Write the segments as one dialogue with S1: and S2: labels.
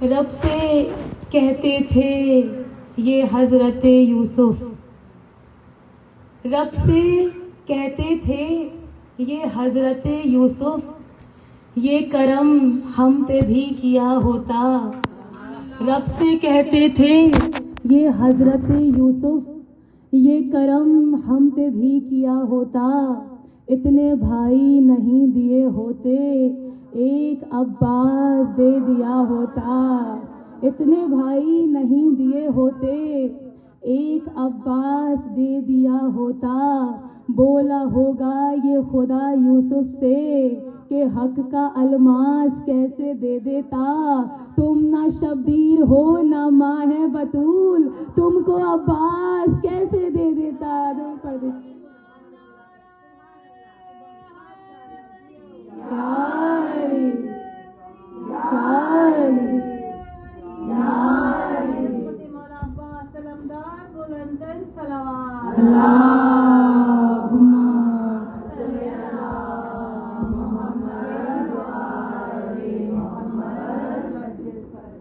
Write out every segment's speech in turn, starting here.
S1: رب سے کہتے تھے یہ حضرت یوسف، رب سے کہتے تھے یہ حضرت یوسف، یہ کرم ہم پہ بھی کیا ہوتا۔ رب سے کہتے تھے یہ حضرت یوسف، یہ کرم ہم پہ بھی کیا ہوتا، اتنے بھائی نہیں دیے ہوتے، ایک عباس دے دیا ہوتا، اتنے بھائی نہیں دیے ہوتے، ایک عباس دے دیا ہوتا۔ بولا ہوگا یہ خدا یوسف سے کہ حق کا الماس کیسے دے دیتا، تم نہ شبیر ہو نہ ماہ بطول، تم کو عباس کیسے دے دیتا۔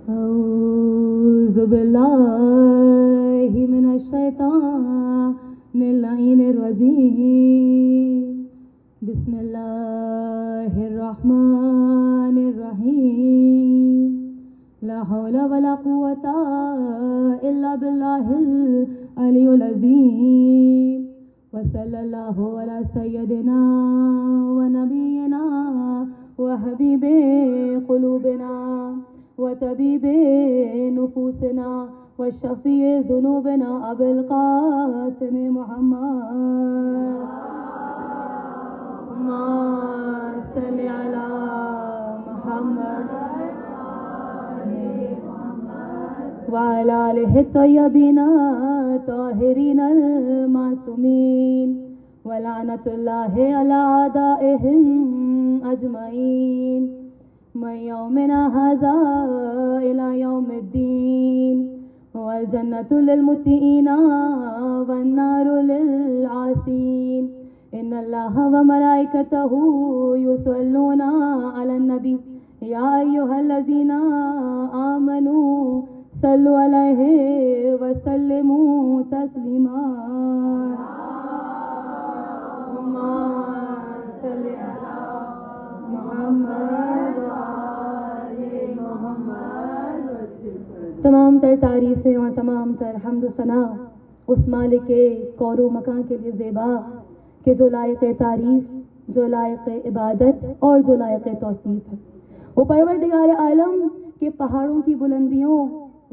S1: اعوذ باللہ من الشیطان اللعین الرجیم، بسم اللہ الرحمن الرحیم، لا حول ولا قوة الا باللہ العلی العظیم، وصلی اللہ علی سیدنا ونبینا وحبیب قلوبنا وطبیب نفوسنا وشفیع ذنوبنا ابو القاسم محمد، اللہم صلی علی محمد وعلی آلہ الطیبین الطاہرین المعصومین، ولعنۃ اللہ علی اعدائہم اجمعین، من یومنا ھذا الی یوم الدین، والجنۃ للمتقین والنار للعاصین، ان اللہ وملائکتہ یصلون علی النبی یا ایھا الذین آمنوا صلوا علیہ وسلموا تسلیما، اللہم صل علی محمد وآل محمد۔ تمام تر تعریفیں اور تمام تر حمد و ثنا اس مالک کون و مکان کے لیے زیبا کہ جو لائق تعریف، جو لائق عبادت اور جو لائق توصیف ہے، وہ پروردگار عالم کے پہاڑوں کی بلندیوں،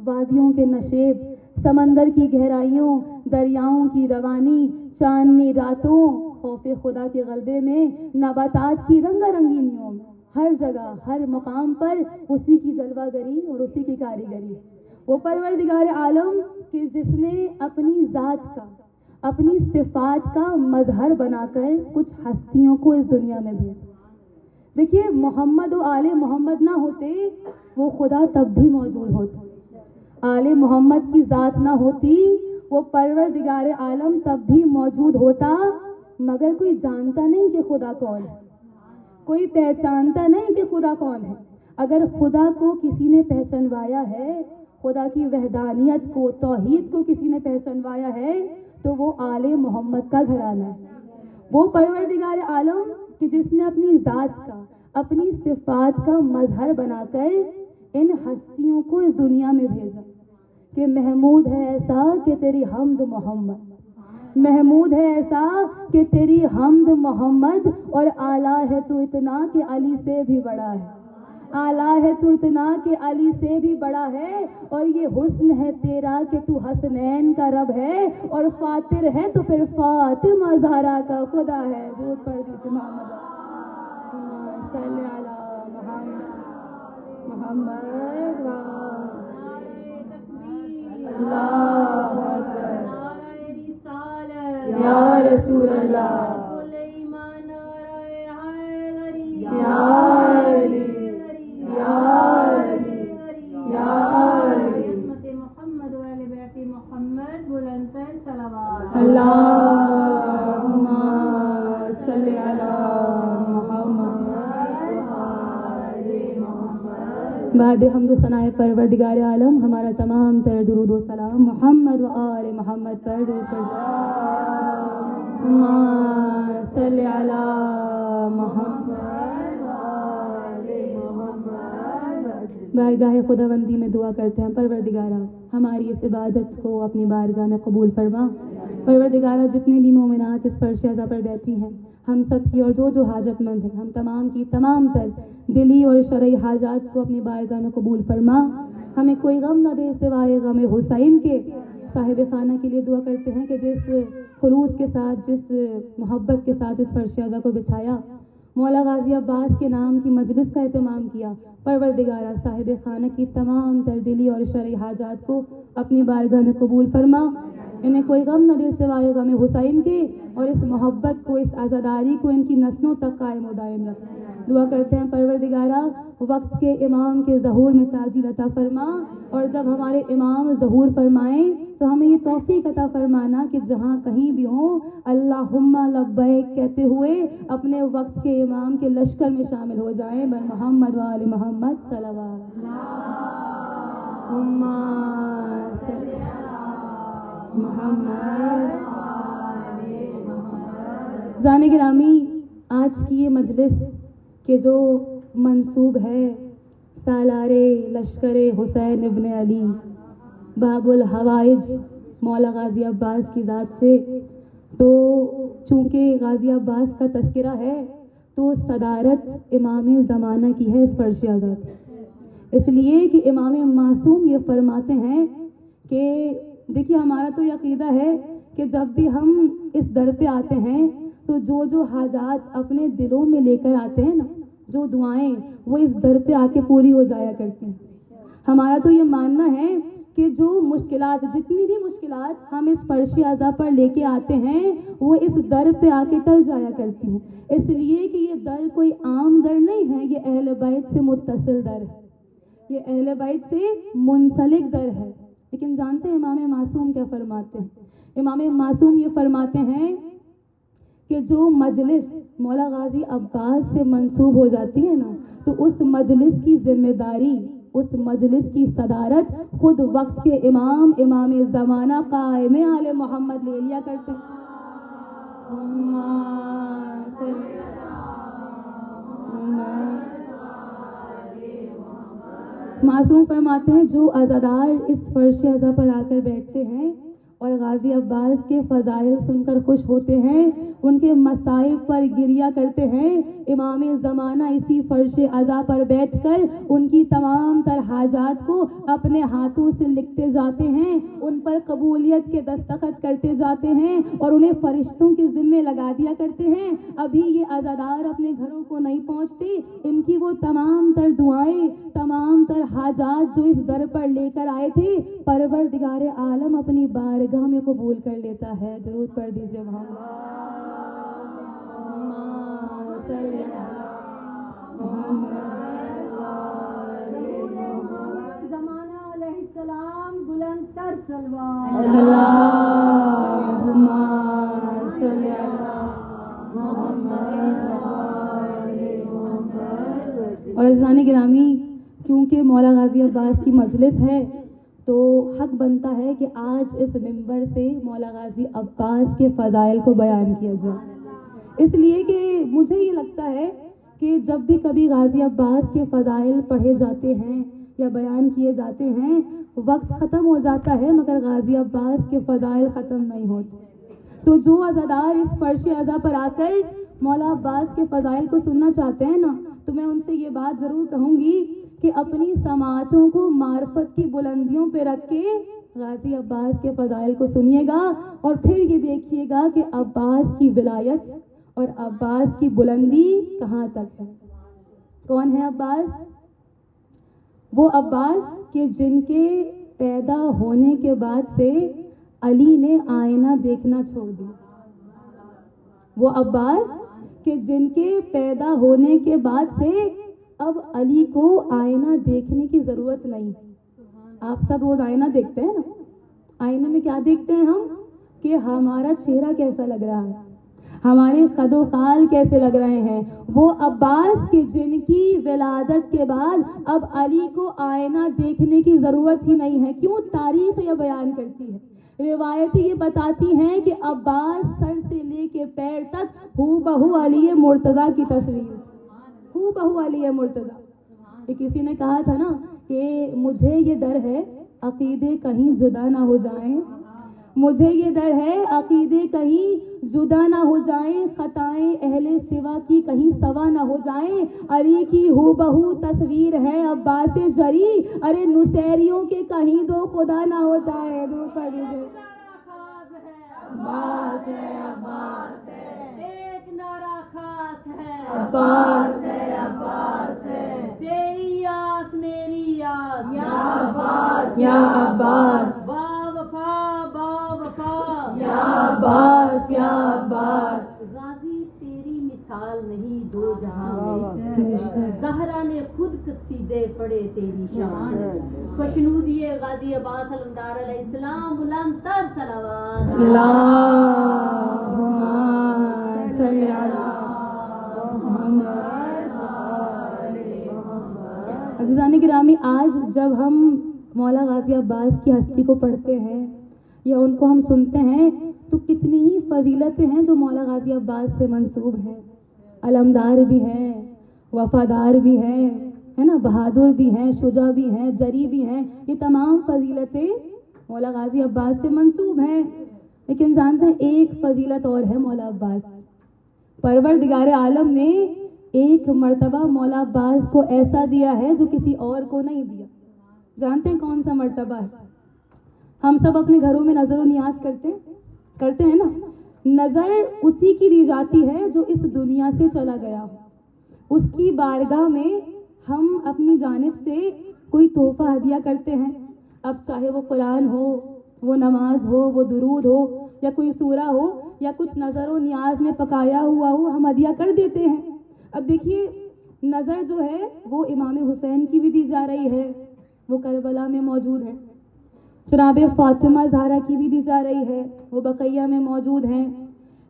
S1: وادیوں کے نشیب، سمندر کی گہرائیوں، دریاؤں کی روانی، چاندنی راتوں، خوف خدا کے غلبے میں، نباتات کی رنگا رنگینیوں میں، ہر جگہ ہر مقام پر اسی کی جلوہ گری اور اسی کی کاریگری۔ وہ پروردگار عالم کہ جس نے اپنی ذات کا، اپنی صفات کا مظہر بنا کر کچھ ہستیوں کو اس دنیا میں بھیجا۔ دیکھیے، محمد و آل محمد نہ ہوتے وہ خدا تب بھی موجود ہوتا، آل محمد کی ذات نہ ہوتی وہ پروردگار عالم تب بھی موجود ہوتا، مگر کوئی جانتا نہیں کہ خدا کون ہے، کوئی پہچانتا نہیں کہ خدا کون ہے۔ اگر خدا کو کسی نے پہچانوایا ہے، خدا کی وحدانیت کو، توحید کو کسی نے پہچانوایا ہے، تو وہ آل محمد کا گھرانہ ہے۔ وہ پروردگار عالم کہ جس نے اپنی ذات کا، اپنی صفات کا مظہر بنا کر ان ہستیوں کو اس دنیا میں بھیجا کہ محمود ہے ایسا کہ تیری حمد محمد، محمود ہے ایسا کہ تیری حمد محمد، اور اعلیٰ ہے تو اتنا کہ علی سے بھی بڑا ہے، اعلیٰ ہے تو اتنا کہ علی سے بھی بڑا ہے، اور یہ حسن ہے تیرا کہ تو حسنین کا رب ہے، اور فاتر ہے تو پھر فاطمہ زہرا کا خدا ہے۔ درود پڑھ دیجیے محمد صلی علی محمد محمد اللہ اکبر یا رسول اللہ یا علی یا علی یا علی
S2: محمد وعلی بیت محمد بلند تر صلوات
S1: اللہم صلی علی محمد وعلی محمد بعد حمد و ثناء پروردگار عالم ہمارا تمام تر درود و سلام محمد و آل محمد پر درود صلی علی محمد و آل محمد. بارگاہ خداوندی میں دعا کرتے ہیں پروردگارہ ہماری اس عبادت کو اپنی بارگاہ میں قبول فرما. پروردگارہ جتنے بھی مومنات اس فرش عزا پر بیٹھی ہیں ہم سب کی اور جو حاجت مند ہیں ہم تمام کی تمام تر دلی اور شرعی حاجات کو اپنی بارگاہ میں قبول فرما. ہمیں کوئی غم نہ دے سوائے غم حسین کے. صاحب خانہ کے لیے دعا کرتے ہیں کہ جس خلوص کے ساتھ جس محبت کے ساتھ اس فرش عزا کو بچھایا مولا غازی عباس کے نام کی مجلس کا اہتمام کیا پروردگارہ صاحب خانہ کی تمام تر دلی اور شرعی حاجات کو اپنی بارگاہ میں قبول فرما. انہیں کوئی غم نہ دے سوائے غم حسین کے اور اس محبت کو اس عزاداری کو ان کی نسلوں تک قائم و دائم رکھ. دعا کرتے ہیں پروردگارہ وقت کے امام کے ظہور میں تاجیل عطا فرما اور جب ہمارے امام ظہور فرمائیں تو ہمیں یہ توفیق عطا فرمانا کہ جہاں کہیں بھی ہوں اللہم لبیک کہتے ہوئے اپنے وقت کے امام کے لشکر میں شامل ہو جائیں. بر محمد و آل محمد صلوات. محمد زان گرامی آج کی یہ مجلس کہ جو منسوب ہے سالار لشکر حسین ابن علی باب الحوائج مولا غازی عباس کی ذات سے، تو چونکہ غازی عباس کا تذکرہ ہے تو صدارت امام زمانہ کی ہے اس فرش عزا. اس لیے کہ امام معصوم یہ فرماتے ہیں کہ دیکھیے ہمارا تو یہ عقیدہ ہے کہ جب بھی ہم اس در پہ آتے ہیں تو جو حاجات اپنے دلوں میں لے کر آتے ہیں نا، جو دعائیں وہ اس در پہ آ کے پوری ہو جایا کرتی ہیں. ہمارا تو یہ ماننا ہے کہ جو مشکلات جتنی بھی مشکلات ہم اس فرش عزا پر لے کے آتے ہیں وہ اس در پہ آ کے ٹل جایا کرتی ہیں. اس لیے کہ یہ در کوئی عام در نہیں ہے، یہ اہل بیت سے متصل در ہے، یہ اہل بیت سے منسلک در ہے. لیکن جانتے ہیں امام معصوم کیا فرماتے ہیں؟ امام معصوم یہ فرماتے ہیں کہ جو مجلس مولا غازی عباس سے منسوب ہو جاتی ہے نا تو اس مجلس کی ذمہ داری، اس مجلس کی صدارت خود وقت کے امام زمانہ قائم آل محمد لے لیا کرتے ہیں. معصوم فرماتے ہیں جو عزادار اس فرش عزا پر آ کر بیٹھتے ہیں اور غازی عباس کے فضائل سن کر خوش ہوتے ہیں، ان کے مصائب پر گریہ کرتے ہیں، امام زمانہ اسی فرش عزا پر بیٹھ کر ان کی تمام تر حاجات کو اپنے ہاتھوں سے لکھتے جاتے ہیں، ان پر قبولیت کے دستخط کرتے جاتے ہیں اور انہیں فرشتوں کے ذمے لگا دیا کرتے ہیں. ابھی یہ عزادار اپنے گھروں کو نہیں پہنچتے، ان کی وہ تمام تر دعائیں، تمام تر حاجات جو اس در پر لے کر آئے تھے پروردگار عالم اپنی بارگاہ میں قبول کر لیتا ہے. درود پڑھ دیجیے
S2: زمانہ علیہ السلام بلند تر سلوات.
S1: اللہم صلی علی محمد. اور عزیزان گرامی کیونکہ مولا غازی عباس کی مجلس ہے تو حق بنتا ہے کہ آج اس منبر سے مولا غازی عباس کے فضائل کو بیان کیا جائے. اس لیے کہ مجھے یہ لگتا ہے کہ جب بھی کبھی غازی عباس کے فضائل پڑھے جاتے ہیں یا بیان کیے جاتے ہیں وقت ختم ہو جاتا ہے مگر غازی عباس کے فضائل ختم نہیں ہوتے. تو جو عزادار اس فرش عزا پر آ کر مولا عباس کے فضائل کو سننا چاہتے ہیں نا تو میں ان سے یہ بات ضرور کہوں گی کہ اپنی سماعتوں کو معرفت کی بلندیوں پہ رکھ کے غازی عباس کے فضائل کو سنیے گا اور پھر یہ دیکھیے گا کہ عباس کی ولایت اور عباس کی بلندی کہاں تک ہے. کون ہے عباس؟ وہ عباس کہ جن کے پیدا ہونے کے بعد سے علی نے آئینہ دیکھنا چھوڑ دیا. وہ عباس کہ جن کے پیدا ہونے کے بعد سے اب علی کو آئینہ دیکھنے کی ضرورت نہیں. آپ سب روز آئینہ دیکھتے ہیں نا، آئینے میں کیا دیکھتے ہیں ہم کہ ہمارا چہرہ کیسا لگ رہا ہے، ہمارے قد و خال کیسے لگ رہے ہیں. وہ عباس کے جن کی ولادت کے بعد اب علی کو آئینہ دیکھنے کی ضرورت ہی نہیں ہے. کیوں؟ تاریخ یہ بیان کرتی ہے، روایتیں یہ بتاتی ہیں کہ عباس سر سے لے کے پیر تک ہو بہو علی مرتضیٰ کی تصویر، ہو بہو علی مرتضیٰ. کسی نے کہا تھا نا کہ مجھے یہ ڈر ہے عقیدے کہیں جدا نہ ہو جائیں، مجھے یہ ڈر ہے عقیدے کہیں جدا نہ ہو جائیں، خطائیں اہل سوا کی کہیں سوا نہ ہو جائیں. علی کی ہو بہو تصویر ہے عباس جری، ارے نصیریوں کے کہیں دو خدا نہ ہو جائے. دور پڑ دیجیے. عباس ہے، عباس ہے،
S2: ایک نعرہ خاص ہے،
S1: عباس ہے،
S2: عباس ہے. تیری یاس میری یاس،
S1: یا عباس، یا عباس،
S2: با وفا با وفا،
S1: یا عباس، یا عباس.
S2: غازی تیری مثال نہیں دو جہاں میں، زہرا نے خود قصیدے پڑھے تیری شان. خوشنودی غازی عباس علمدار علیہ السلام بلند تر صلوات.
S1: اللہم صلی علی محمد. عزیزان گرامی، آج جب ہم مولا غازی عباس کی ہستی کو پڑھتے ہیں یا ان کو ہم سنتے ہیں تو کتنی ہی فضیلتیں ہیں جو مولا غازی عباس سے منسوب ہیں. علمدار بھی ہیں، وفادار بھی ہیں، ہے نا، بہادر بھی ہیں، شجاع بھی ہیں، جری بھی ہیں. یہ تمام فضیلتیں مولا غازی عباس سے منسوب ہیں. لیکن جانتے ہیں ایک فضیلت اور ہے مولا عباس. پروردگار عالم نے ایک مرتبہ مولا عباس کو ایسا دیا ہے جو کسی اور کو نہیں دیا. جانتے ہیں کون سا مرتبہ ہے؟ ہم سب اپنے گھروں میں نظر و نیاز کرتے ہیں نا. نظر اسی کی دی جاتی ہے جو اس دنیا سے چلا گیا ہو. اس کی بارگاہ میں ہم اپنی جانب سے کوئی تحفہ ہدیہ کرتے ہیں. اب چاہے وہ قرآن ہو، وہ نماز ہو، وہ درود ہو، یا کوئی سورہ ہو، یا کچھ نظر و نیاز میں پکایا ہوا ہو، ہم ہدیہ کر دیتے ہیں. اب دیکھیے نظر جو ہے وہ امام حسین کی بھی دی جا رہی ہے، وہ کربلا میں موجود ہے. جناب فاطمہ زہرا کی بھی دی جا رہی ہے، وہ بقیہ میں موجود ہیں.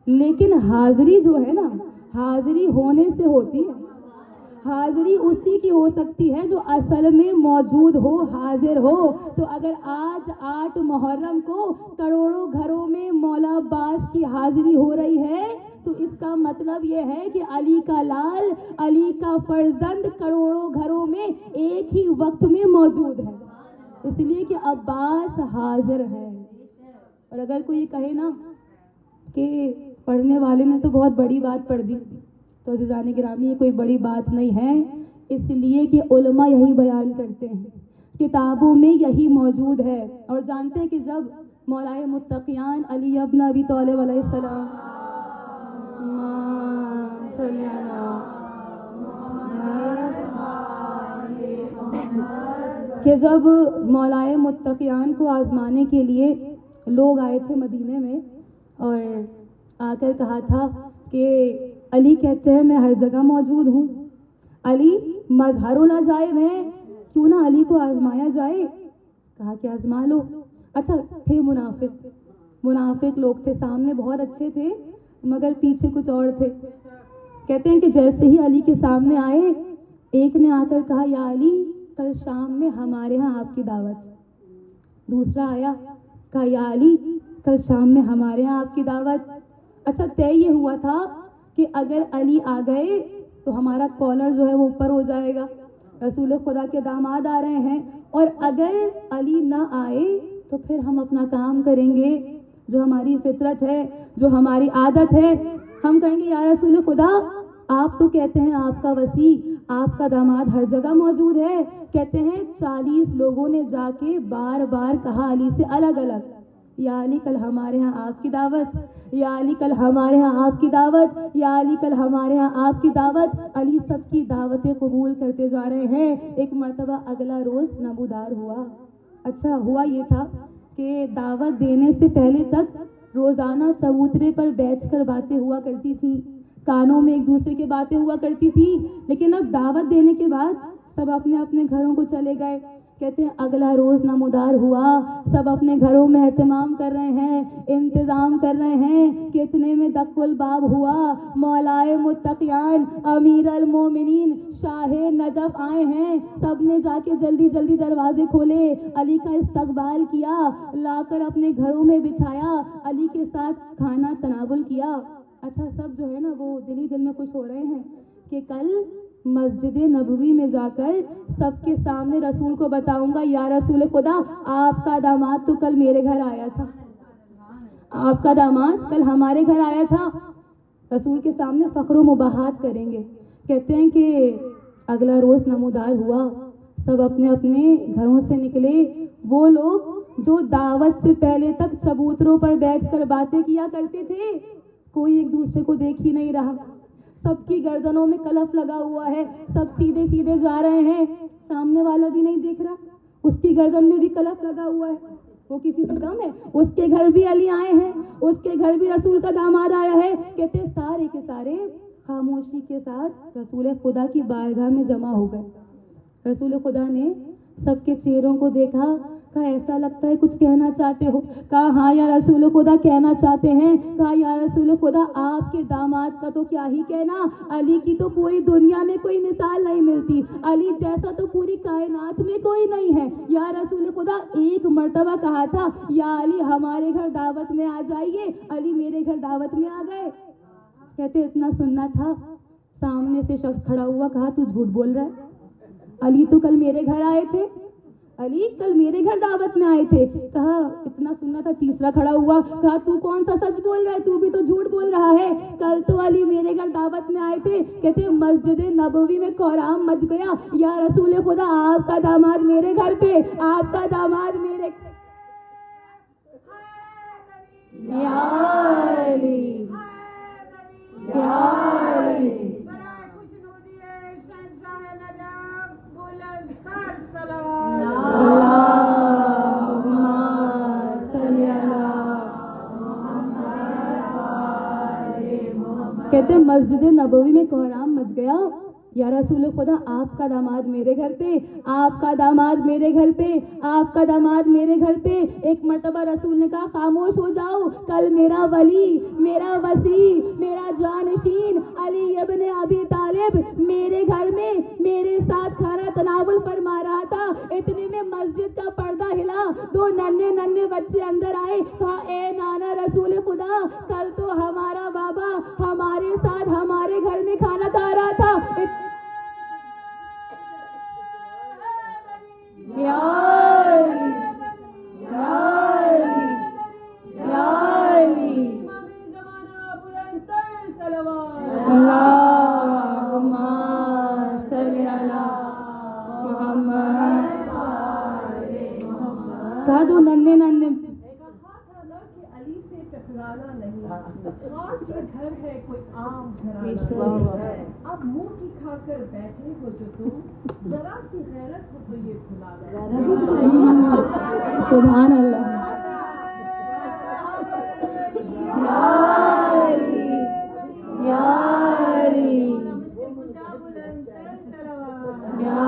S1: لیکن حاضری جو ہے نا، حاضری ہونے سے ہوتی ہے. حاضری اسی کی ہو سکتی ہے جو اصل میں موجود ہو، حاضر ہو. تو اگر آج 8 محرم کو کروڑوں گھروں میں مولا عباس کی حاضری ہو رہی ہے تو اس کا مطلب یہ ہے کہ علی کا لال، علی کا فرزند کروڑوں گھروں میں ایک ہی وقت میں موجود ہے. اس لیے کہ عباس حاضر ہے. اور اگر کوئی یہ کہے نا کہ پڑھنے والے نے تو بہت بڑی بات پڑھ دی، تو عزیزان گرامی یہ کوئی بڑی بات نہیں ہے. اس لیے کہ علماء یہی بیان کرتے ہیں، کتابوں میں یہی موجود ہے. اور جانتے ہیں کہ جب مولائے متقیان علی ابن ابی طالب علیہ السلام کہ جب مولائے متقیان کو آزمانے کے لیے لوگ آئے تھے مدینے میں اور آ کر کہا تھا کہ علی کہتے ہیں میں ہر جگہ موجود ہوں، علی مظہر العجائب ہے، کیوں نہ علی کو آزمایا جائے. کہا کہ آزما لو. اچھا تھے منافق لوگ تھے، سامنے بہت اچھے تھے مگر پیچھے کچھ اور تھے. کہتے ہیں کہ جیسے ہی علی کے سامنے آئے، ایک نے آ کر کہا یا علی کل شام میں ہمارے ہاں آپ کی دعوت. دوسرا آیا کہا یا علی کل شام میں ہمارے ہاں آپ کی دعوت. اچھا طے یہ ہوا تھا کہ اگر علی آ گئے تو ہمارا کالر جو ہے وہ اوپر ہو جائے گا، رسول خدا کے داماد آ رہے ہیں. اور اگر علی نہ آئے تو پھر ہم اپنا کام کریں گے جو ہماری فطرت ہے، جو ہماری عادت ہے. ہم کہیں گے یا رسول خدا آپ تو کہتے ہیں آپ کا وسیع، آپ کا داماد ہر جگہ موجود ہے. کہتے ہیں 40 لوگوں نے جا کے بار بار کہا علی سے الگ الگ یا علی کل ہمارے ہاں آپ کی دعوت، یا علی کل ہمارے ہاں آپ کی دعوت، یا علی کل ہمارے ہاں آپ کی دعوت. علی سب کی دعوتیں قبول کرتے جا رہے ہیں. ایک مرتبہ اگلا روز نمودار ہوا. اچھا ہوا یہ تھا کہ دعوت دینے سے پہلے تک روزانہ چبوترے پر بیٹھ کر باتیں ہوا کرتی تھی، کانوں میں ایک دوسرے کی باتیں ہوا کرتی تھی. لیکن اب دعوت دینے کے بعد سب اپنے اپنے گھروں کو چلے گئے. کہتے ہیں اگلا روز نمودار ہوا، سب اپنے گھروں میں اہتمام کر رہے ہیں، انتظام کر رہے ہیں کہ اتنے میں دق الباب ہوا، مولائے متقیان امیر المومنین شاہ نجف آئے ہیں، سب نے جا کے جلدی جلدی دروازے کھولے، علی کا استقبال کیا، لا کر اپنے گھروں میں بچھایا، علی کے ساتھ کھانا تناول کیا۔ اچھا سب جو ہے نا وہ دل ہی دل میں خوش ہو رہے ہیں کہ کل مسجد نبوی میں جا کر سب کے سامنے رسول کو بتاؤں گا، یا رسول خدا آپ کا داماد تو کل میرے گھر آیا تھا، آپ کا داماد کل ہمارے گھر آیا تھا۔ رسول کے سامنے فخر و مباحات کریں گے۔ کہتے ہیں کہ اگلا روز نمودار ہوا، سب اپنے اپنے گھروں سے نکلے، وہ لوگ جو دعوت سے پہلے تک چبوتروں پر بیٹھ کر باتیں کیا کرتے تھے، کوئی ایک دوسرے کو دیکھ ہی نہیں رہا، سب کی گردنوں میں کلف لگا ہوا ہے، سب سیدھے سیدھے جا رہے ہیں، سامنے والا بھی نہیں دیکھ رہا، اس کی گردن میں بھی کلف لگا ہوا ہے، وہ کسی سے کم ہے، اس کے گھر بھی علی آئے ہیں، اس کے گھر بھی رسول کا داماد آیا ہے۔ کہتے سارے کے سارے خاموشی کے ساتھ رسول خدا کی بارگاہ میں جمع ہو گئے۔ رسول خدا نے سب کے چہروں کو دیکھا، کہا ایسا لگتا ہے کچھ کہنا چاہتے ہو؟ کہا ہاں یا رسول خدا کہنا چاہتے ہیں۔ کہا یا رسول خدا آپ کے داماد کا تو کیا ہی کہنا، علی کی تو پوری دنیا میں کوئی مثال نہیں ملتی، علی جیسا تو پوری کائنات میں کوئی نہیں ہے۔ یا رسول خدا ایک مرتبہ کہا تھا یا علی ہمارے گھر دعوت میں آ جائیے، علی میرے گھر دعوت میں آ گئے۔ کہتے اتنا سننا تھا، سامنے سے شخص کھڑا ہوا، کہا تو جھوٹ بول رہا ہے، علی تو کل میرے گھر آئے تھے، علی کل میرے گھر دعوت میں آئے تھے۔ کہا اتنا سننا تھا، تیسرا کھڑا ہوا، کہا تو کون سا سچ بول رہا ہے، تو بھی تو جھوٹ بول رہا ہے، کل تو علی میرے گھر دعوت میں آئے تھے۔ کہتے مسجد نبوی میں کوہرام مچ گیا، یا رسول خدا آپ کا داماد میرے گھر پہ، آپ کا داماد میرے یا علی یا علی کہتے مسجد نبوی میں کوہرام مچ گیا، یا رسول خدا آپ کا داماد میرے گھر پہ، آپ کا داماد میرے گھر پہ، آپ کا داماد میرے گھر پہ۔ ایک مرتبہ رسول نے کہا خاموش ہو جاؤ، کل میرا ولی، میرا وسیع، میرا جانشین علی ابن ابی طالب میرے گھر میں میرے ساتھ کھانا تناول فرما رہا تھا، اتنے میں مسجد کا پردہ ہلا، دو ننھے ننھے بچے اندر آئے، کہا اے نانا رسول خدا کل تو ہمارا بابا ہمارے ساتھ ہمارے گھر میں کھانا کھا رہا تھا۔ یا علی یا علی یا علی اللہم صلی علی محمد۔ کہا دو ننھے ننھے
S2: علی سے ٹکرانا نہیں، خاص یہ گھر ہے کوئی عام گھر ہے، اب منہ کی کھا کر بیٹھے ہو جو تم، ذرا سی غیرت ہو تو یہ بھلا دے۔
S1: سبحان اللہ۔ یا علی یا علی یا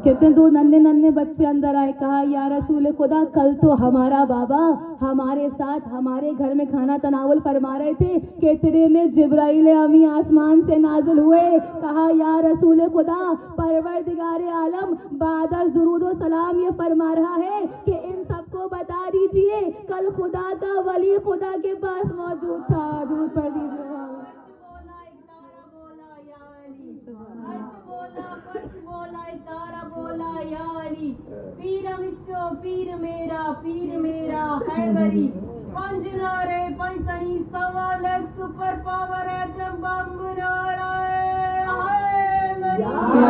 S1: کہتے ہیں دو ننھے ننھے بچے اندر آئے، کہا یا رسول خدا کل تو ہمارا بابا ہمارے ساتھ ہمارے گھر میں کھانا تناول فرما رہے تھے، کتنے میں جبرائیل امی آسمان سے نازل ہوئے، کہا یا رسول خدا پروردگار عالم بعد از درود و سلام یہ فرما رہا ہے کہ ان سب کو بتا دیجئے کل خدا کا ولی خدا کے پاس موجود تھا۔ درود پڑھ دیجئے۔
S2: پیر وچو پیر میرا خیبری، پنج نارے پنجتنی سوا لکھ سپر پاور ہے چمبم نارا
S1: یا علی یا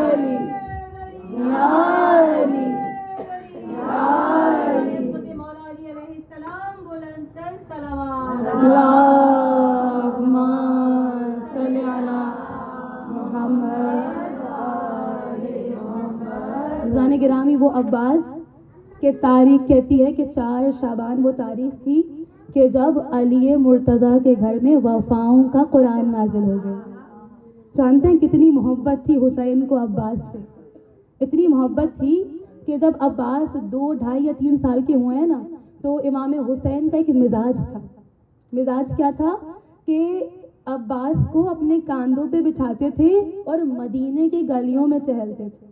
S1: علی یا علی
S2: مولا علی علیہ السلام بلند تر صلوات۔
S1: اللہم صلی علی محمد۔ زان گرامی وہ عباس کہ تاریخ کہتی ہے کہ 4 شعبان وہ تاریخ تھی کہ جب علی مرتضیٰ کے گھر میں وفاؤں کا قرآن نازل ہو گیا. جانتے ہیں کتنی محبت تھی حسین کو عباس سے؟ اتنی محبت تھی کہ جب عباس 2, 2.5 یا 3 سال کے ہوئے ہیں نا تو امام حسین کا ایک مزاج تھا. مزاج کیا تھا کہ عباس کو اپنے کاندھوں پہ بٹھاتے تھے اور مدینے کی گلیوں میں چہلتے تھے.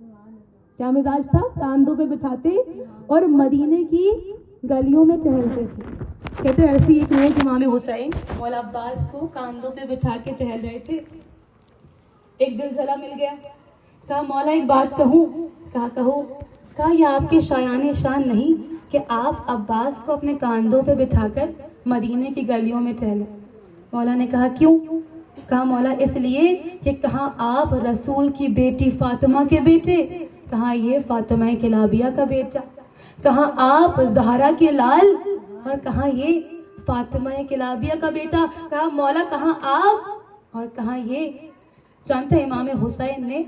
S1: کیا مزاج تھا؟ کاندھوں پہ بٹھاتے اور مدینے کی گلیوں میں چہلتے تھے. کہتے ایسی ایک روز امام حسین مولا عباس کو کاندھوں پہ بٹھا کے ٹہل رہے تھے. ایک دل جلا مل گیا. کہا مولا ایک بات کہوں؟ کہا کہو. کہا یہ آپ کے شایان شان نہیں کہ آپ عباس کو اپنے کاندھوں پہ بٹھا کر مدینے کی گلیوں میں ٹہلیں. مولا نے کہا کیوں؟ کہا مولا اس لیے کہ کہاں آپ رسول کی بیٹی فاطمہ کے بیٹے، کہاں یہ فاطمہ کلابیہ کا بیٹا، کہاں آپ زہرا کے لال اور کہاں یہ فاطمہ کلابیہ کا بیٹا. کہا مولا کہاں آپ اور کہاں یہ. جانتے ہیں امام حسین نے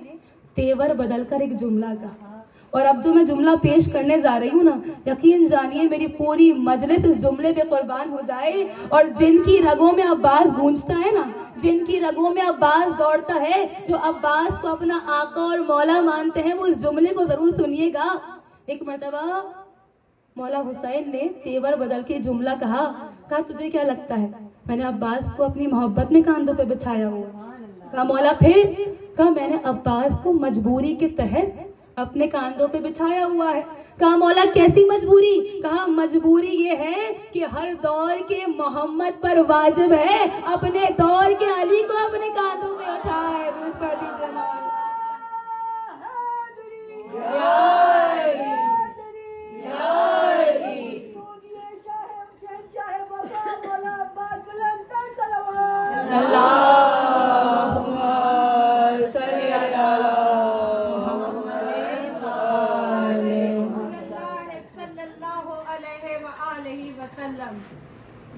S1: تیور بدل کر ایک جملہ کہا، اور اب جو میں جملہ پیش کرنے جا رہی ہوں نا، یقین جانیے میری پوری مجلس اس جملے پہ قربان ہو جائے. اور جن کی رگوں میں عباس گونجتا ہے نا، جن کی رگوں میں عباس دوڑتا ہے، جو عباس کو اپنا آقا اور مولا مانتے ہیں، وہ اس جملے کو ضرور سنیے گا. ایک مرتبہ مولا حسین نے تیور بدل کے جملہ کہا تجھے کیا لگتا ہے میں نے عباس کو اپنی محبت میں کاندھوں پہ بٹھایا ہوا؟ کہا مولا پھر؟ کہا میں نے عباس کو مجبوری کے تحت اپنے کاندھوں پہ بٹھایا ہوا ہے. کہا مولا کیسی مجبوری؟ کہا مجبوری یہ ہے کہ ہر دور کے محمد پر واجب ہے اپنے دور کے علی کو اپنے کاندھوں پہ اٹھائے. دودھ پڑ دیجیے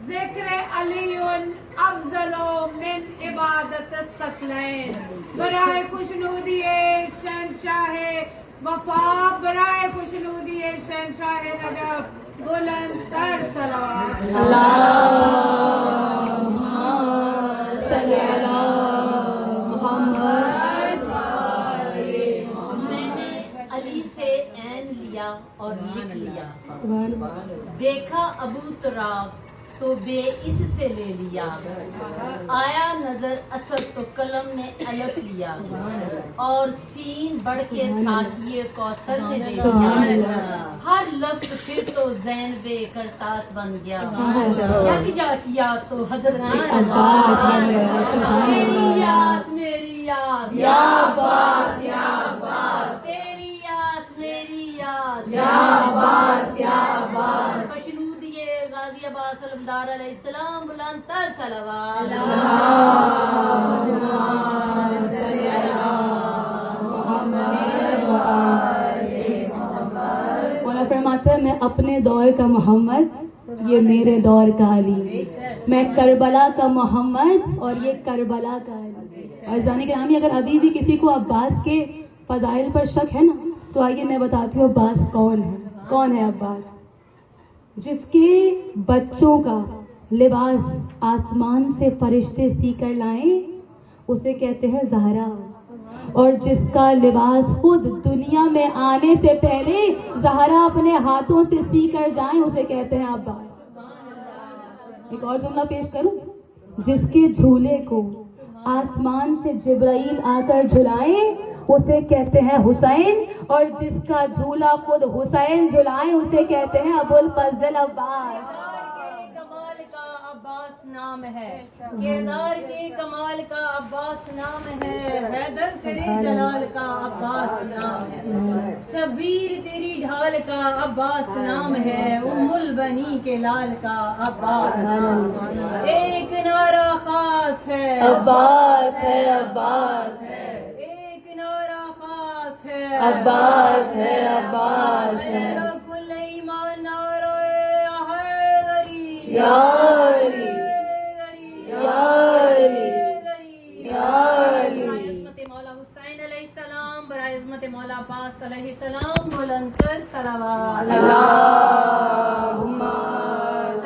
S3: ذکر علی افضل من عبادت الثقلین. برائے خوشنودی شہنشاہ وفا، برائے خوشنودی شہنشاہ نجف، بلند تر صلوات.
S1: اللہم صلی علی محمد.
S2: میں نے علی سے عین لیا اور لکھ لیا، دیکھا ابو تراب تو بے اس سے لے لیا، آیا نظر اسد تو قلم نے الف لیا، اور سین بڑھ کے ساکیے کوثر نے لے لیا. ہر لفظ پھر تو زین بے کرتاس بن گیا، یک جا کیا تو حضرت عباس. تیری یاس میری یاس یا عباس یا عباس، تیری یاس میری یاس یا عباس یا عباس. غازی عباس علمدار علیہ السلام، بلند تر صلوات.
S1: مولا فرماتے ہیں میں اپنے دور کا محمد، یہ میرے دور کا علی. میں کربلا کا محمد اور یہ کربلا کا علی. عزیزان گرامی، اگر ابھی بھی کسی کو عباس کے فضائل پر شک ہے نا تو آئیے میں بتاتی ہوں عباس کون ہے. کون ہے عباس؟ جس کے بچوں کا لباس آسمان سے فرشتے سی کر لائیں اسے کہتے ہیں زہرا، اور جس کا لباس خود دنیا میں آنے سے پہلے زہرا اپنے ہاتھوں سے سی کر جائیں اسے کہتے ہیں عباس. ایک اور جملہ پیش کروں، جس کے جھولے کو آسمان سے جبرائیل آ کر جھلائیں اسے کہتے ہیں حسین، اور جس کا جھولا خود حسین جھلائیں اسے کہتے ہیں ابو الفضل عباس.
S2: کمال کا عباس نام ہے، کردار کے کمال کا عباس نام ہے، حیدر تیرے جلال کا عباس نام ہے، شبیر تیری ڈھال کا عباس نام ہے، ام البنی کے لال کا عباس نام ہے. ایک نعرہ خاص ہے
S1: عباس ہے، عباس ہے،
S2: ایک نعرہ خاص ہے
S1: عباس ہے، عباس ہے.
S2: کل ایمان نعرہ حیدری
S1: یا علی یا علی یا علی.
S2: عظمت مولا حسین علیہ السلام، برائے عظمت مولا عباس علیہ السلام، بلند تر صلوات.
S1: اللہم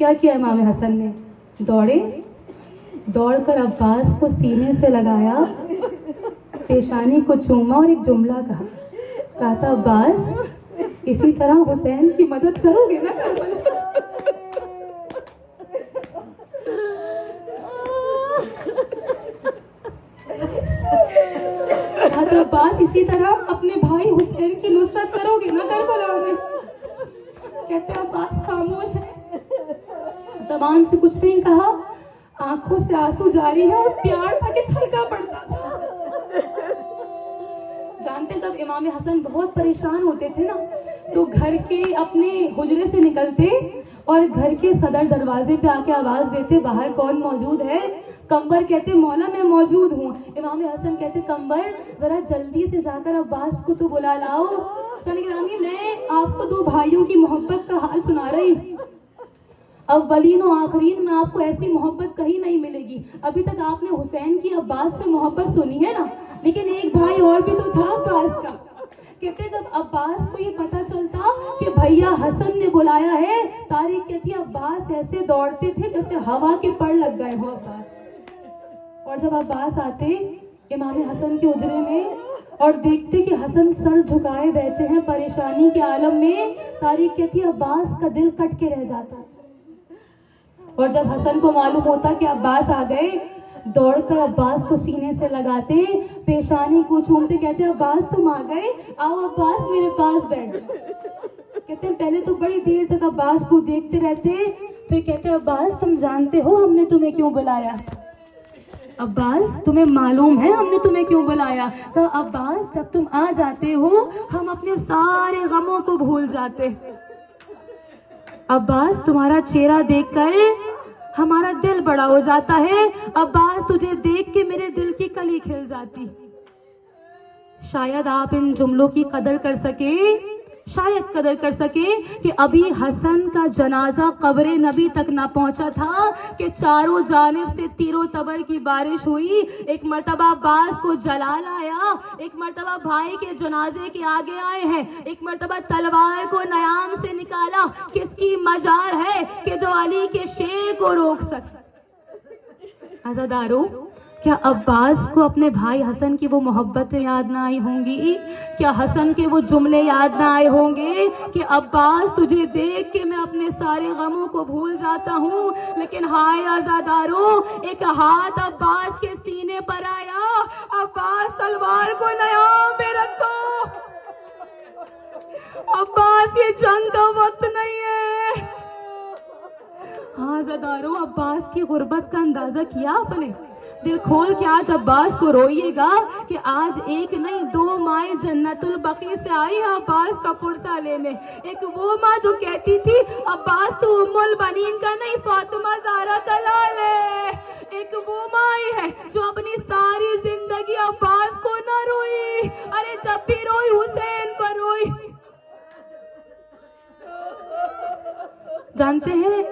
S1: کیا کیا امام حسن نے؟ دوڑے، دوڑ کر عباس کو سینے سے لگایا، پیشانی کو چوما اور ایک جملہ کہا تھا عباس اسی طرح حسین کی مدد کرو گے نا کربلا؟ کہا تھا عباس اسی طرح اپنے بھائی حسین کی نصرت کرو گے نا کربلا میں؟ کہتے ہیں عباس خاموش ہے، زبان سے کچھ نہیں کہا، آنکھوں سے آنسو جاری ہے اور پیار تھا کہ چھلکا پڑتا تھا۔ جانتے جب امام حسن بہت پریشان ہوتے تھے نا تو گھر کے اپنے حجرے سے نکلتے اور گھر کے صدر دروازے پہ آ کے آواز دیتے باہر کون موجود ہے؟ کمبر کہتے مولا میں موجود ہوں۔ امام حسن کہتے کمبر ذرا جلدی سے جا کر عباس کو تو بلا لاؤ۔ میں آپ کو دو بھائیوں کی محبت کا حال سنا رہی ہوں، اولین و آخرین میں آپ کو ایسی محبت کہیں نہیں ملے گی۔ ابھی تک آپ نے حسین کی عباس سے محبت سنی ہے نا، لیکن ایک بھائی اور بھی تو تھا عباس کا۔ کہتے جب عباس کو یہ پتا چلتا کہ بھیا حسن نے بلایا ہے، تاریخ کہتی ہے عباس ایسے دوڑتے تھے جیسے ہوا کے پڑ لگ گئے ہو عباس۔ اور جب عباس آتے امام حسن کے حجرے میں اور دیکھتے کہ حسن سر جھکائے بیٹھے ہیں پریشانی کے عالم میں، تاریخ کہتی ہے عباس کا دل کٹ کے رہ جاتا۔ اور جب حسن کو معلوم ہوتا کہ عباس آ گئے، دوڑ کر عباس کو سینے سے لگاتے، پیشانی کو چومتے، کہتے عباس تم آ گئے، آؤ عباس میرے پاس بیٹھ جاؤ۔ کہتے ہیں پہلے تو بڑی دیر تک عباس کو دیکھتے رہتے، پھر کہتے عباس تم جانتے ہو ہم نے تمہیں کیوں بلایا؟ عباس تمہیں معلوم ہے ہم نے تمہیں کیوں بلایا؟ کہا عباس جب تم آ جاتے ہو ہم اپنے سارے غموں کو بھول جاتے۔ عباس تمہارا چہرہ دیکھ کر ہمارا دل بڑا ہو جاتا ہے، عباس تجھے دیکھ کے میرے دل کی کلی کھل جاتی۔ شاید آپ ان جملوں کی قدر کر سکے، شاید قدر کر سکے کہ ابھی حسن کا جنازہ قبر نبی تک نہ پہنچا تھا کہ چاروں جانب سے تیر و تبر کی بارش ہوئی۔ ایک مرتبہ عباس کو جلال آیا، ایک مرتبہ بھائی کے جنازے کے آگے آئے ہیں، ایک مرتبہ تلوار کو نیام سے نکالا۔ کس کی مجال ہے کہ جو علی کے شیر کو روک سکے؟ عزادارو، کیا عباس کو اپنے بھائی حسن کی وہ محبتیں یاد نہ آئی ہوں گی؟ کیا حسن کے وہ جملے یاد نہ آئے ہوں گے کہ عباس تجھے دیکھ کے میں اپنے سارے غموں کو بھول جاتا ہوں؟ لیکن ہائے عزاداروں، ایک ہاتھ عباس کے سینے پر آیا، عباس تلوار کو نیام پہ رکھو، عباس یہ جنگ کا وقت نہیں ہے۔ ہاں عزاداروں، عباس کی غربت کا اندازہ کیا آپ نے؟ دل کھول کے آج عباس کو روئیے گا کہ آج ایک نہیں دو مائیں جنت البقیع سے آئی ہیں عباس کا پرسہ لینے۔ ایک وہ ماں جو کہتی تھی عباس تو ام البنین کا نہیں فاطمہ زہرا کا لال ہے، ایک وہ ماں ہے جو اپنی ساری زندگی عباس کو نہ روئی، ارے جب بھی روئی حسین پر روئی۔ جانتے ہیں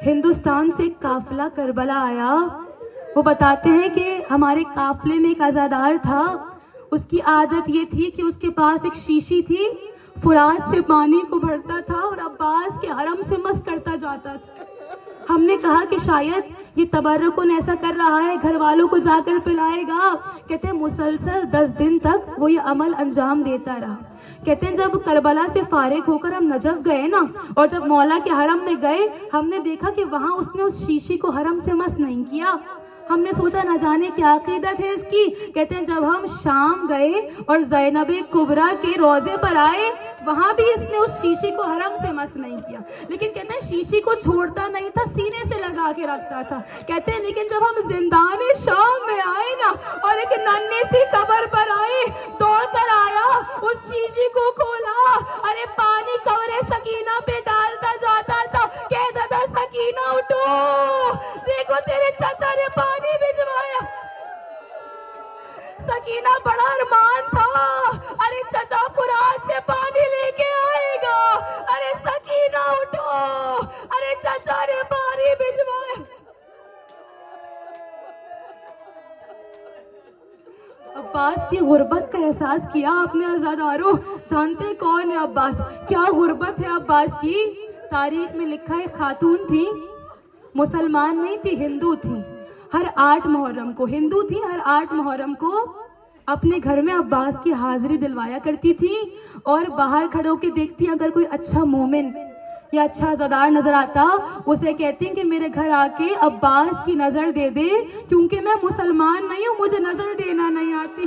S1: ہندوستان سے ایک قافلہ کربلا آیا، وہ بتاتے ہیں کہ ہمارے قافلے میں ایک عزادار تھا، اس کی عادت یہ تھی کہ اس کے پاس ایک شیشی تھی، فرات سے پانی کو بھرتا تھا اور عباس کے حرم سے مس کرتا جاتا تھا۔ ہم نے کہا کہ شاید یہ تبرکن ایسا کر رہا ہے گھر والوں کو جا کر پلائے گا۔ کہتے ہیں مسلسل 10 دن تک وہ یہ عمل انجام دیتا رہا۔ کہتے ہیں جب کربلا سے فارغ ہو کر ہم نجف گئے نا اور جب مولا کے حرم میں گئے، ہم نے دیکھا کہ وہاں اس نے اس شیشی کو حرم سے مس نہیں کیا۔ ہم نے سوچا نہ جانے کیا عقیدت ہے اس کی۔ کہتے ہیں جب ہم شام گئے اور زینب کبریٰ کے روضے پر آئے، وہاں بھی اس نے اس شیشی کو حرم سے مس نہیں کیا، لیکن کہتے ہیں شیشی کو چھوڑتا نہیں تھا، سینے سے لگا کے رکھتا تھا۔ کہتے ہیں لیکن جب ہم زندان شام میں آئے نا اور ایک ننھی سی قبر پر آئے، دوڑ کر آیا، اس شیشی کو کھولا، ارے پانی قبر سکینہ پہ ڈالتا جاتا تھا، کہتا تھا سکینہ اٹھو، دیکھو تیرے چچا نے پانی بھجوایا۔ سکینہ بڑا ارمان تھا، ارے چچا فرات سے پانی لے کے آئے گا، ارے سکینہ اٹھو، ارے چچا نے پانی بھجوایا۔ عباس کی غربت کا احساس کیا آپ نے عزاداروں؟ جانتے کون ہے عباس؟ کیا غربت ہے عباس کی؟ تاریخ میں لکھا ہے خاتون تھی، مسلمان نہیں تھی، ہندو تھی. ہر 8 محرم کو ہندو تھی، ہر 8 محرم کو اپنے گھر میں عباس کی حاضری دلوایا کرتی تھی اور باہر کھڑے ہو کے دیکھتی اگر کوئی اچھا مومن یا اچھا عزادار نظر آتا اسے کہتی کہ میرے گھر آ کے عباس کی نظر دے دے کیونکہ میں مسلمان نہیں ہوں، مجھے نظر دینا نہیں آتی.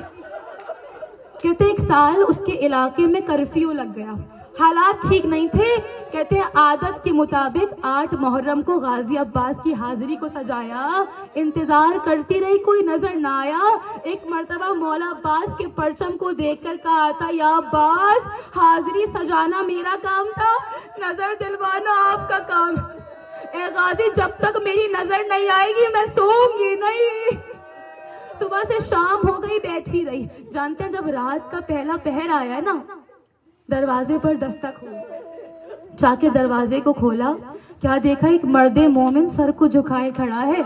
S1: کہتے 1 سال اس کے علاقے میں کرفیو لگ گیا، حالات ٹھیک نہیں تھے. کہتے ہیں عادت کے مطابق 8 محرم کو غازی عباس کی حاضری کو سجایا، انتظار کرتی رہی، کوئی نظر نہ آیا. ایک مرتبہ مولا عباس کے پرچم کو دیکھ کر کہا تھا یا عباس حاضری سجانا میرا کام تھا، نظر دلوانا آپ کا کام. اے غازی جب تک میری نظر نہیں آئے گی میں سوؤں گی نہیں. صبح سے شام ہو گئی بیٹھی رہی. جانتے ہیں جب رات کا پہلا پہر آیا نا دروازے پر دستک ہوئی، جا کے دروازے کو کھولا، کیا دیکھا ایک مرد مومن سر کو جھکائے کھڑا ہے.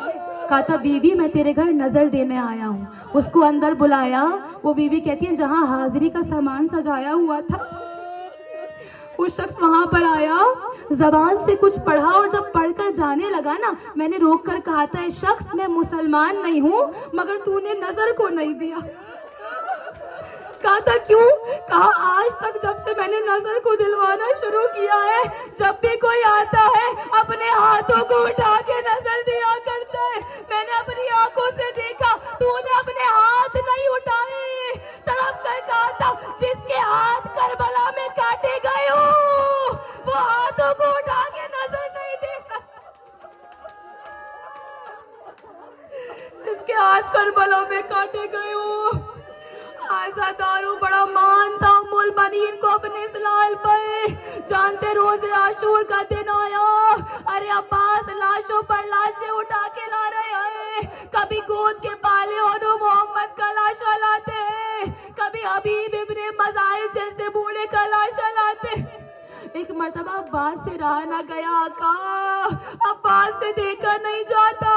S1: کہا تھا بی بی میں تیرے گھر نظر دینے آیا ہوں. اس کو اندر بلایا. وہ بی بی کہتی ہے جہاں حاضری کا سامان سجایا ہوا تھا وہ شخص وہاں پر آیا، زبان سے کچھ پڑھا اور جب پڑھ کر جانے لگا نا میں نے روک کر کہا تھا اے شخص میں مسلمان نہیں ہوں مگر تو نے نظر کو نہیں دیا. کہا تھا کیوں؟ کہا آج تک جب سے میں نے نظر کو دلوانا شروع کیا ہے جب بھی کوئی آتا ہے اپنے ہاتھوں کو اٹھا کے نظر دیا کرتا ہے. میں نے اپنی آنکھوں سے دیکھا تو نے اپنے ہاتھ نہیں اٹھائے. تڑپ کر کہا تھا جس کے ہاتھ کربلا میں کاٹے گئے ہو وہ ہاتھوں کو اٹھا کے نظر نہیں دے سکتا. جس کے ہاتھ کربلا میں کاٹے گئے ہو. عزاداروں بڑا مان تھا ام المؤمنین کو اپنے اسلال پر. جانتے روز عاشور کا دن آیا، ارے عباس لاشوں پر لاشیں اٹھا کے لا رہے ہیں. کبھی گود کے پالے اور محمد کا لاشا لاتے ہیں، کبھی حبیب ابن مظاہر جیسے بوڑھے کا لاشا لاتے. ایک مرتبہ عباس سے رہا نہ گیا آقا، عباس سے دیکھا نہیں جاتا،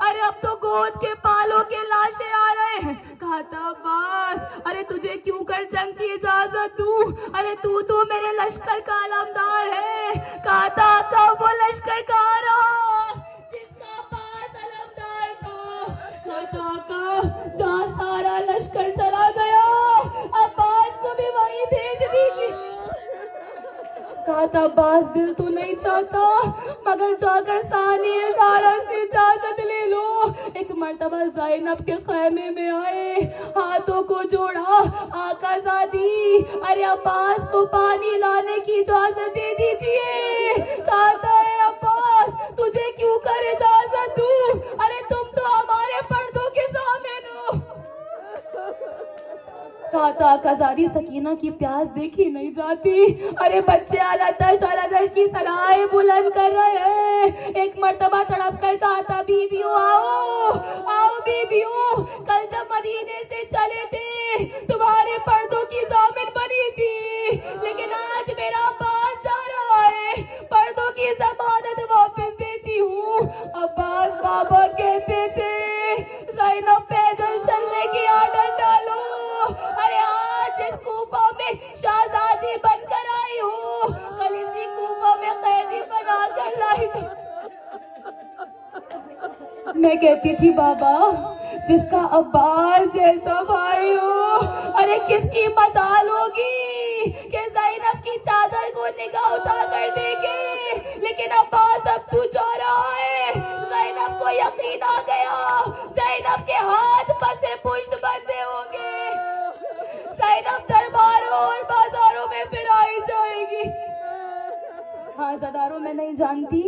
S1: ارے اب تو گود کے پالوں کے لاشیں آ رہے ہیں. کہا تھا عباس ارے تجھے کیوں کر جنگ کی اجازت دوں، ارے تو میرے لشکر کا علمدار ہے. کہا تھا آقا وہ لشکر کہاں رہا جس کا عباس علمدار تھا. کہا تھا آقا جہاں سارا لشکر چلا گیا عباس کو بھی وہیں بھیج دیجیے. کہا تھا عباس دل تو نہیں چاہتا مگر جا کر ثانی زہرا سے اجازت لے لو. ایک مرتبہ زینب کے خیمے میں آئے، ہاتھوں کو جوڑا، آقا زادی ارے عباس کو پانی لانے کی اجازت دے دیجیے. کہا تھا اے عباس تجھے کیوں کر اجازت دوں، ارے تم تو ہمارے پردوں کے ضامن ہو. کہا تھا آقا زادی سکینہ کی پیاس دیکھی نہیں جاتی، ارے بچے آلاتش کی صدائیں بلند کر رہے ہیں. ایک مرتبہ تڑپ کر کہا تھا بیویوں آؤ بیویوں، کل جب مدینے سے چلے تھے تمہارے پردوں کی ضامن بنی تھی لیکن آج میرا عباس جا رہا ہے، پردوں کی ضمانت واپس دیتی ہوں. عباس بابا کہتے تھے زینب پیدل چلنے کی عادت ڈالو، ارے آج اس کوفہ میں شہزادی بن کر آئی ہوں، کل اسی کوفہ میں قیدی بنا کر لائی جاؤں. میں کہتی تھی بابا جس کا عباس جیسا بھائی ہو، ارے کس کی مجال ہوگی کہ زینب کی چادر کو نگاہ اٹھا کر دیکھے. لیکن عباس اب تو جا رہا ہے. زینب کو یقین آ گیا زینب کے ہاتھ پسے پشت بندھے ہوں گے، زینب درباروں اور بازاروں میں پھرائی جائے گی. ہاں زداروں میں نہیں جانتی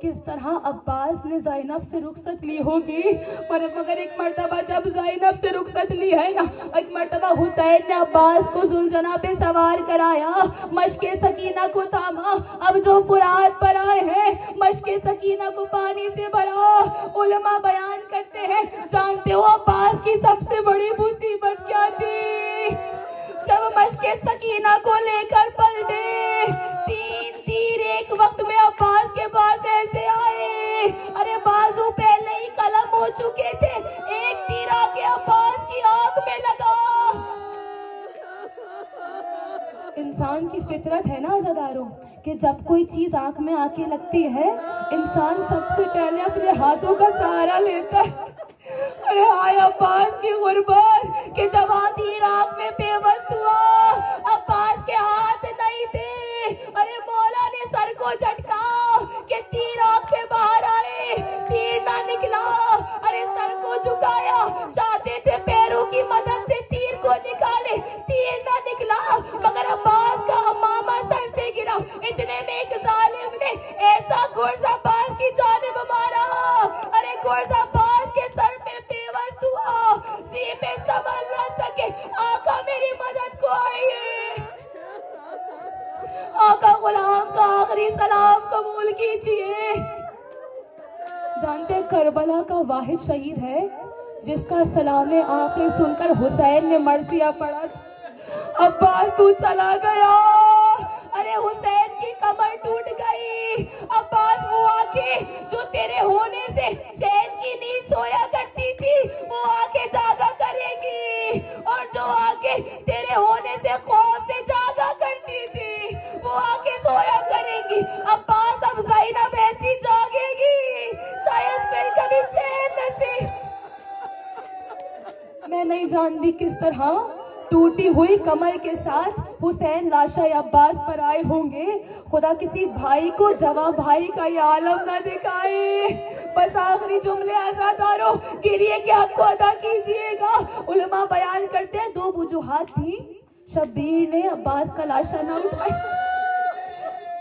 S1: کس طرح عباس نے زینب سے رخصت لی ہوگی، مگر ایک مرتبہ جب زینب سے رخصت لی ہے نا، ایک مرتبہ حسین نے عباس کو ذوالجناح پہ سوار کرایا، مشک سکینہ کو تھاما. اب جو فرات پر آئے ہیں مشک سکینہ کو پانی سے بھرا. علماء بیان کرتے ہیں جانتے ہو عباس کی سب سے بڑی مصیبت کیا تھی؟ جب مشک سکینہ کو لے کر پلٹے 3 تیر ایک وقت میں عباس کے پاس ایسے آئے، ارے بازو پہلے ہی قلم ہو چکے تھے، ایک تیر آ کے عباس کی آنکھ میں لگا. انسان کی فطرت ہے نا عزاداروں کہ جب کوئی چیز آنکھ میں آ کے لگتی ہے انسان سب سے پہلے اپنے ہاتھوں کا سہارا لیتا ہے. ارے ہائے عباس کی غربت کہ جب تیر آنکھ میں پیوست ہوا, عباس کے ہاتھ نہیں تھے. ارے مولا نے سر کو جھٹکا کہ تیر آنکھ سے باہر آئے, تیر نہ نکلا. ارے سر کو جھکایا, چاہتے تھے پیروں کی مدد سے تیر کو نکالے, تیر نہ نکلا. مگر عباس کا امامہ سر سے گرا. اتنے میں ایک ظالم نے ایسا گرز عباس کی جانب مارا. ارے گرز عباس کے سر پہ پیوست ہوا, سینے میں سنبھل نہ سکے. آقا میری مدد کو آئیے. آقا غلام کا آخری سلام قبول کیجیے. جانتے کربلا کا واحد شہید ہے جس کا سلام آخر سن کر حسین نے مرثیہ پڑھا. عباس تو چلا گیا. ارے حسین کی کمر ٹوٹ گئی. عباس وہ آنکھیں جو تیرے ہونے سے چین کی نیند سویا کرتی تھی وہ آنکھیں جاگا کرے گی, اور جو آنکھیں تیرے ہونے سے خوف سے جاگا کرتی تھی وہ آنکھیں سویا کرے گی. عباس اب زینب ایسی جاگے گی شاید پھر کبھی چین نصیب. میں نہیں جانتی کس طرح ٹوٹی ہوئی کمر کے ساتھ حسین لاشا عباس پر آئے ہوں گے. خدا کسی بھائی کو جواں بھائی کا یہ عالم نہ دکھائے. بس آخری جملے عزاداروں گریے کے حق کو ادا کیجیے گا. علماء بیان کرتے ہیں دو وجوہات تھی شبیر نے عباس کا لاشا نہ اٹھایا.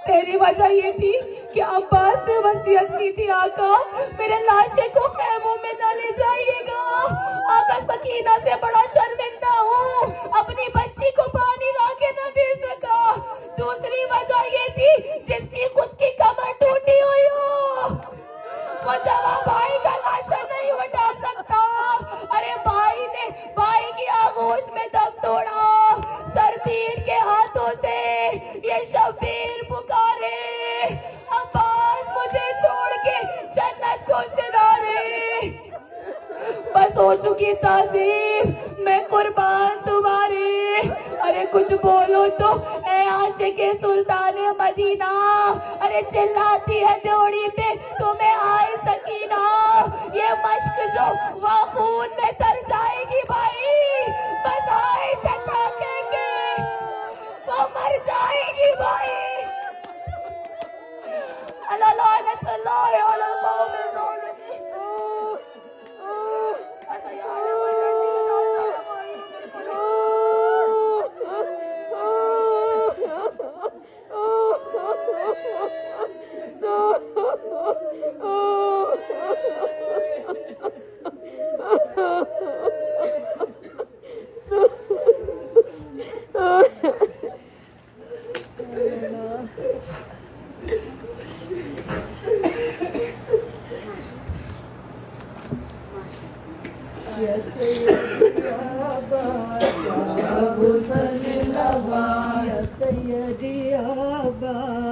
S1: پہلی وجہ یہ تھی کہ عباس نے وصیت کی تھی آقا میرے لاشے کو خیموں میں نہ لے جائیے گا. آقا سکینہ سے بڑا شرمندہ ہوں, اپنی بچی کو پانی لا کے نہ دے سکا. دوسری وجہ یہ تھی جس کی خود کی کمر ٹوٹی ہوئی ہو وہ جوان بھائی کا لاشا نہیں اٹھا سکتا. ارے بھائی نے بھائی کی آغوش میں دم توڑا. سرپیر کے ہاتھوں سے یہ شبیر پکارے عباس مجھے چھوڑ کے جنت کو سدھارے. بس ہو چکی تعظیم میں قربان تمہارے. ارے کچھ بولو تو اے عاشق سلطان مدینہ. ارے چلاتی ہے ڈیوڑی پہ تمہیں آئے سکینہ. یہ مشق جو وہ خون میں تر جائے گی بھائی, بس آئے چچا کہہ کے وہ مر جائے گی بھائی. اللہ لعنت اللہ علی القوم الظالمین.
S4: سیدی عباس